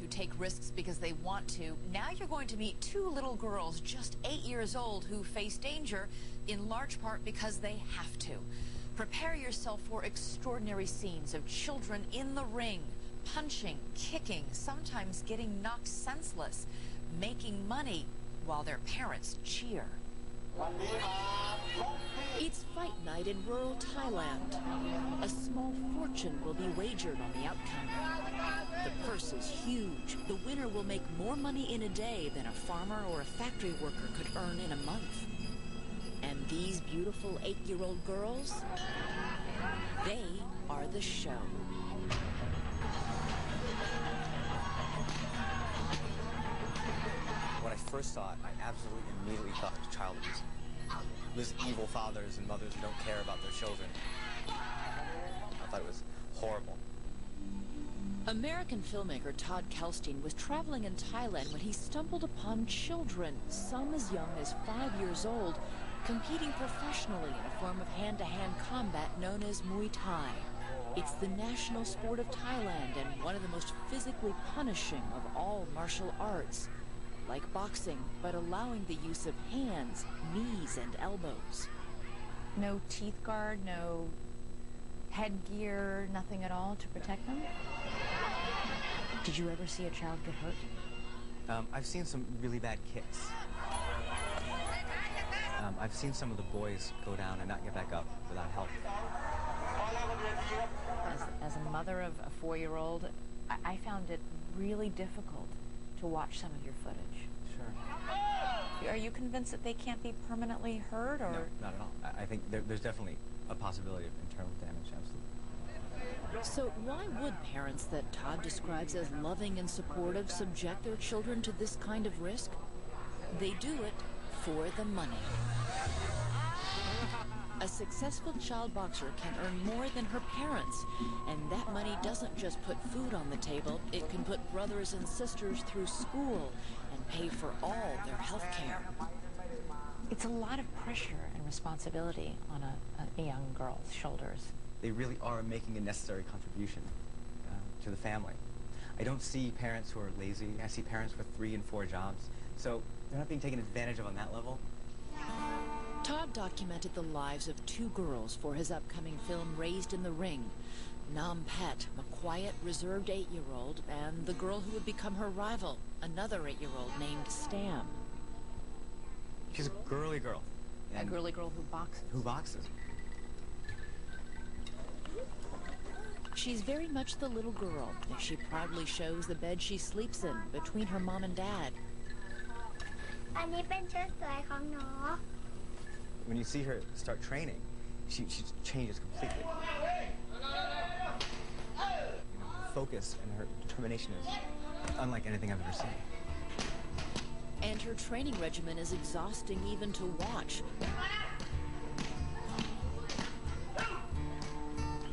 who take risks because they want to. Now you're going to meet two little girls, just 8 years old, who face danger in large part because they have to. Prepare yourself for extraordinary scenes of children in the ring, punching, kicking, sometimes getting knocked senseless, making money while their parents cheer. It's fight night in rural Thailand. A small fortune will be wagered on the outcome. The purse is huge. The winner will make more money in a day than a farmer or a factory worker could earn in a month. And these beautiful 8-year-old girls, they are the show. When I first saw it, I absolutely immediately thought it was child abuse. These evil fathers and mothers who don't care about their children. I thought it was horrible. American filmmaker Todd Kelstein was traveling in Thailand when he stumbled upon children, some as young as 5 years old, competing professionally in a form of hand-to-hand combat known as Muay Thai. It's the national sport of Thailand and one of the most physically punishing of all martial arts. Like boxing, but allowing the use of hands, knees, and elbows. No teeth guard, no headgear, nothing at all to protect them? Did you ever see a child get hurt? I've seen some really bad kicks. I've seen some of the boys go down and not get back up without help. As a mother of a 4-year-old, I found it really difficult to watch some of your footage. Sure. Are you convinced that they can't be permanently hurt, or? No, not at all. I think there's definitely a possibility of internal damage, absolutely. So why would parents that Todd describes as loving and supportive subject their children to this kind of risk? They do it for the money. A successful child boxer can earn more than her parents, and that money doesn't just put food on the table, it can put brothers and sisters through school and pay for all their health care. It's a lot of pressure and responsibility on a young girl's shoulders. They really are making a necessary contribution to the family. I don't see parents who are lazy. I see parents with 3 and 4 jobs. So they're not being taken advantage of on that level. Todd documented the lives of 2 girls for his upcoming film Raised in the Ring. Nam Pet, a quiet, reserved 8-year-old, and the girl who would become her rival, another 8-year-old named Stam. She's a girly girl. A girly girl who boxes. Who boxes. She's very much the little girl, as she proudly shows the bed she sleeps in between her mom and dad. When you see her start training, she changes completely. Focus and her determination is unlike anything I've ever seen. And her training regimen is exhausting even to watch.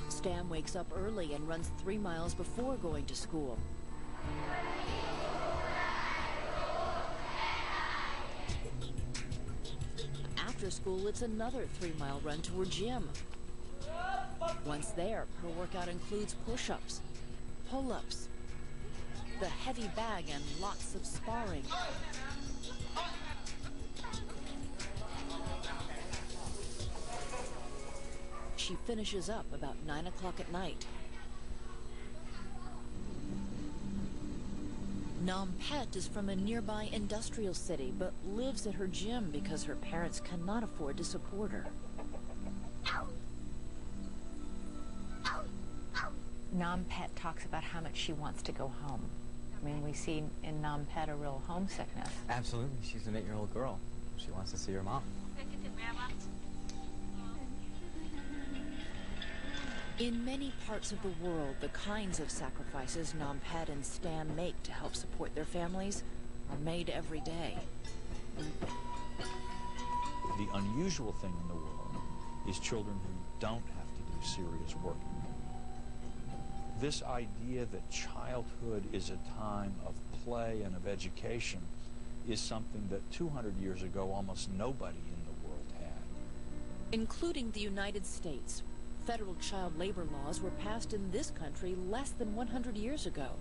Stam wakes up early and runs 3 miles before going to school. After school, it's another 3-mile run to her gym. Once there, her workout includes push-ups, pull-ups, the heavy bag, and lots of sparring. She finishes up about 9 o'clock at night. Nam Pet is from a nearby industrial city, but lives at her gym because her parents cannot afford to support her. Nam Pet talks about how much she wants to go home. I mean, we see in Nam Pet a real homesickness. Absolutely. She's an 8-year-old girl. She wants to see her mom. In many parts of the world, the kinds of sacrifices Nam Pet and Stam make to help support their families are made every day. The unusual thing in the world is children who don't have to do serious work. This idea that childhood is a time of play and of education is something that 200 years ago almost nobody in the world had. Including the United States. Federal child labor laws were passed in this country less than 100 years ago.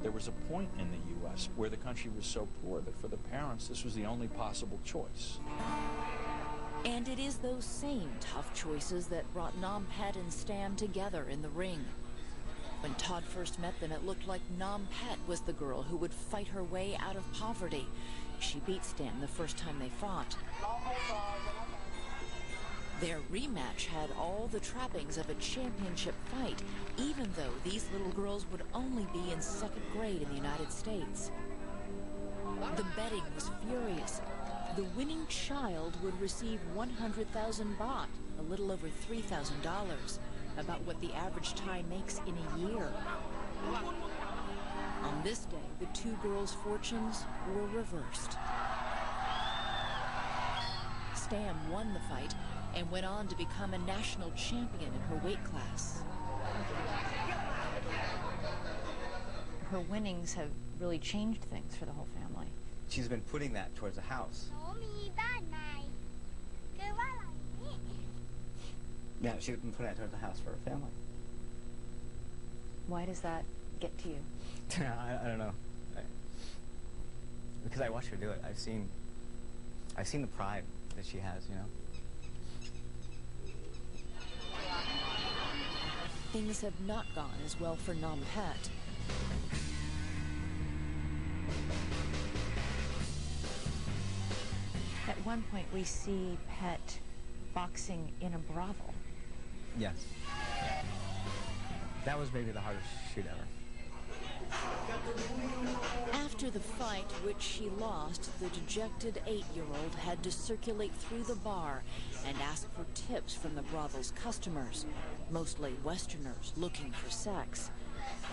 There was a point in the U.S. where the country was so poor that for the parents this was the only possible choice. And it is those same tough choices that brought Nam Pet and Stam together in the ring. When Todd first met them, it looked like Nam Pet was the girl who would fight her way out of poverty. She beat Stam the first time they fought. Their rematch had all the trappings of a championship fight, even though these little girls would only be in 2nd grade in the United States. The betting was furious. The winning child would receive 100,000 baht, a little over $3,000, about what the average Thai makes in a year. On this day, the two girls' fortunes were reversed. Stam won the fight and went on to become a national champion in her weight class. Her winnings have really changed things for the whole family. She's been putting that towards the house. Yeah, she's been putting that towards the house for her family. Why does that get to you? I don't know. Because I watch her do it. I've seen the pride that she has, you know. Things have not gone as well for Nam Pet. At one point, we see Pet boxing in a brothel. Yes. That was maybe the hardest shoot ever. After the fight, which she lost, the dejected 8-year-old had to circulate through the bar and ask for tips from the brothel's customers, mostly Westerners looking for sex.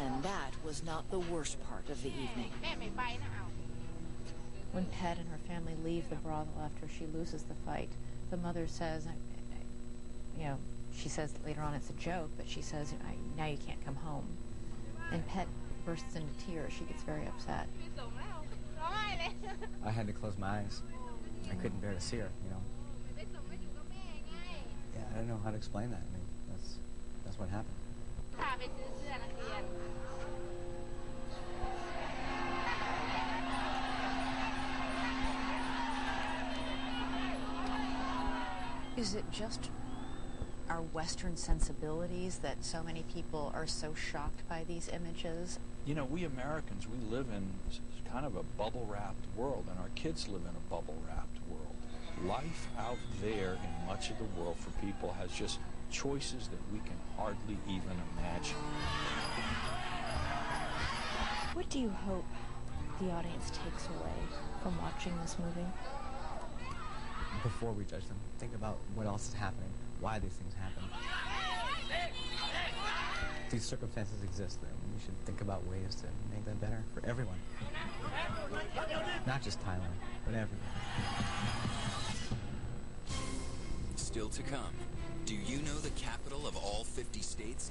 And that was not the worst part of the evening. When Pet and her family leave the brothel after she loses the fight, the mother says, you know, she says later on it's a joke, but she says, now you can't come home. And Pet bursts into tears. She gets very upset. I had to close my eyes. I couldn't bear to see her, you know. Yeah, I don't know how to explain that. I mean, that's what happened. Is it just our Western sensibilities that so many people are so shocked by these images? You know, we Americans, we live in kind of a bubble-wrapped world, and our kids live in a bubble-wrapped world. Life out there in much of the world for people has just choices that we can hardly even imagine. What do you hope the audience takes away from watching this movie? Before we judge them, think about what else is happening, why these things happen. These circumstances exist, and we should think about ways to make that better for everyone. Not just Thailand, but everyone. Still to come, do you know the capital of all 50 states?